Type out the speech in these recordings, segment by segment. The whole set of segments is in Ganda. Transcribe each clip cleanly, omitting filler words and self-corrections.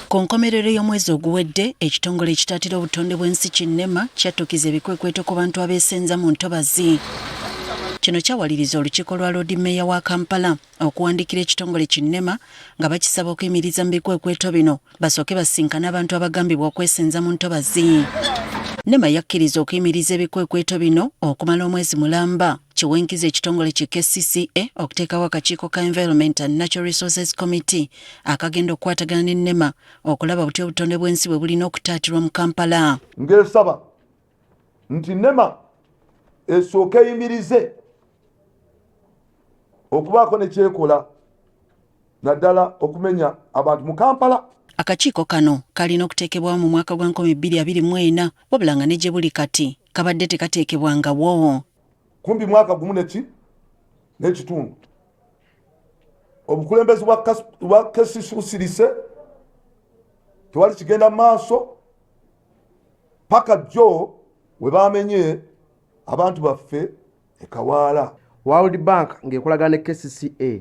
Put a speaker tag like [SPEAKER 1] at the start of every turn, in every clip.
[SPEAKER 1] Ku nkomerero y'omwezi oguwedde ekitongole ekitatira obutonde bw'ensi kinema kyatukiza ebikwekweto ku bantu abeesenza mu ntobazi. Kino kyawaliriza olukiiko lwa Lord Mayor wa Kampala okuwandikira ekitongole kinema nga bakisaba okuyimiriza mu bikwekweto bino basooke basinkane abantu abagambibwa okwesenza mu ntobazi. Nema yakkiriza okuyimiriza ebikwekweto bino okumala omwezi mulamba. Kiwenkiza ekitongole ki KCCA okuteekawo akakiiko ka Environment and Natural Resources Committee akagenda okukwatagana ne Nema okulaba buti obutonde bw'ensi bwe bulina okutaatirwa mu Kampala.
[SPEAKER 2] Ngesaba nti Nema esooke eyimirize okubaako ne kyekola naddala okumenya abantu mu Kampala.
[SPEAKER 1] Akakiiko kano kalina okuteekebwawo mu mwaka gwa 2024 wabula nga ne gye buli kati kabadde tekateekebwangawo.
[SPEAKER 2] Kumbi mwaka gumu n'ekitundu obukulembeze bwa KCCA busirise tewali kigenda maaso paka jjo we bamenye abantu baffe ekawaala.
[SPEAKER 3] World Bank ng'ekolagana ne KCCA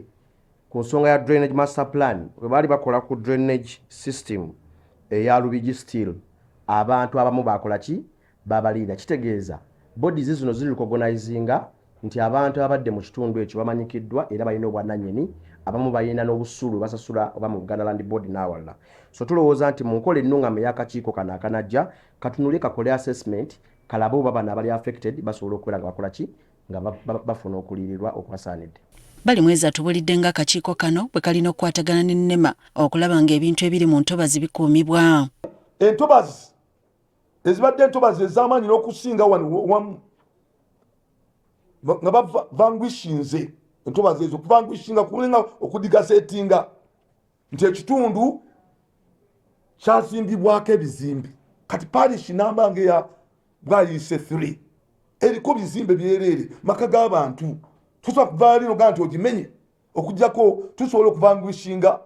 [SPEAKER 3] ku nsonga ya drainage master plan we baali bakola ku drainage system eya Lubigi Steel abantu abamu bakola ki babaliira kitegeeza bodies zino ziri recognizinga nti abantu abadde mu kitundu ekyo bamanyikiddwa era balina obwannannyini abamu balina n'obusuulu basasula oba mu Buganda Land Board n'awalala. So tulowooza nti mu nkola ennungamu ey'akakiiko kano akanajja katunule kakole assessment kalabe oba bano abali affected basobola okubeera nga bakola ki nga bafuna okuliirirwa okubasaanidde.
[SPEAKER 1] Bali mwezi atubulidde ng'akakiiko kano bwe kalina okukwatagana ne Nema okulaba ng'ebintu ebiri mu ntobazi bikuumibwa.
[SPEAKER 2] Entobazi ezibadde entobazi ez'amaanyi n'okusinga wamu nga bavangwishinze entobazi ezo okuvangwishinga kulinga okudigasetinga nti ekitundu kyazimbibwako ebizimbe kati parish namba ngeya bwayise 3 eriko bizimbe byereere maka g'abantu tusobola kuvaala lino gaa nti ogimenye okujjako tusobola okuvangwishinga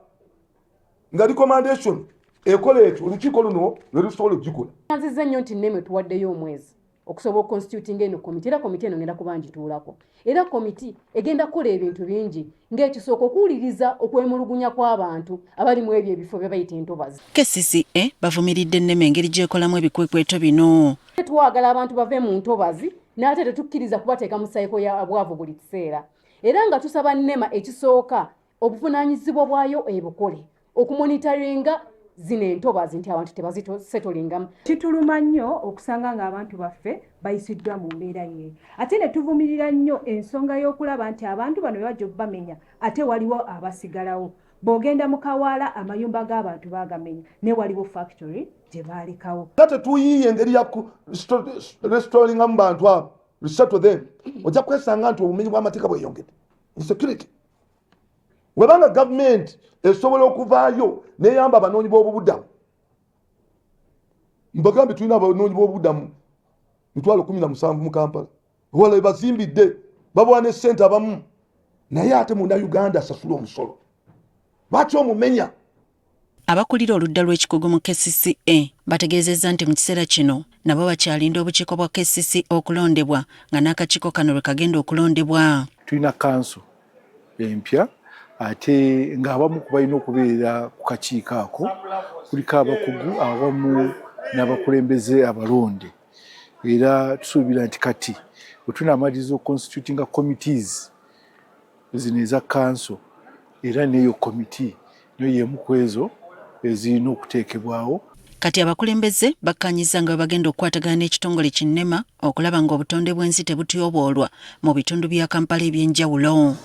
[SPEAKER 2] nga recommendation ekola ekyo olukiiko luno lwe lusobola okugikola.
[SPEAKER 4] Nziza nnyo nti Nema tuwaddeyo omwezi okusobola constituting eno komiti era komiti eno ngenda kuba ngituulako era komiti egenda kukola ebintu bingi ng'ekisooka okuwuliriza okwemulugunya kw'abantu abali mu ebyo ebifo bye bayita entobazi.
[SPEAKER 1] KCCA bavumiridde Nema engeri gy'ekolamu ebikwekweto bino.
[SPEAKER 4] Twagala abantu bave mu ntobazi n'ate tetukkiriza kubateeka mu sayiko ya bwavu buli kiseera era nga tusaba Nema ekisooka obuvunaanyizibwa bwayo ebukole okumonitaringa zino entobazi nti abantu tebazisetolingamu.
[SPEAKER 5] Kituluma nnyo okusanga ng'abantu baffe bayisiddwa mu mbeera ye ate ne tuvumirira nnyo ensonga y'okulaba nti abantu bano bajja bamenya ate waliwo abasigalawo. Bw'ogenda mu Kawaala amayumba g'abantu bagamenya ne waliwo factory gye baalekawo.
[SPEAKER 2] Kati tuyiye engeri ya restoringa mu bantu abo resettle them ojja kwesanga nti obumenyi bw'amateeka bweyongedde insecurity. Webanga gavumenti esobola okuvaayo n'eyamba abanoonyi b'obubudamu mbagambye tulina abanoonyi b'obubudamu 17,000 mu Kampala wala bazimbidde babawa ne ssente abamu naye ate munda Uganda asasula omusolo lwaki omumenya.
[SPEAKER 1] Abakulira oludda lw'ekikugu mu KCCA bategeezezza nti mu kiseera kino nabo bakyalinda obukiiko bwa KCCA okulondebwa nga n'akakiiko kano lwe kagenda okulondebwa.
[SPEAKER 6] Tulina kanso empya ate ng'abamu kubalina okubeera ku kakiiko ako kuliko abakugu awamu n'abakulembeze abalonde era tusuubira nti kati bwe tunaamaliza oconstitutinga committees zino eza kanso era n'eyo komiti nayo y'emu ku ezo ezirina okuteekebwawo.
[SPEAKER 1] Kati abakulembeze bakkanyiza nga bagenda okukwatagana n'ekitongole kinema okulaba ng'obutonde bw'ensi tebutyoboolwa mu bitundu bya Kampala eby'enjawulo.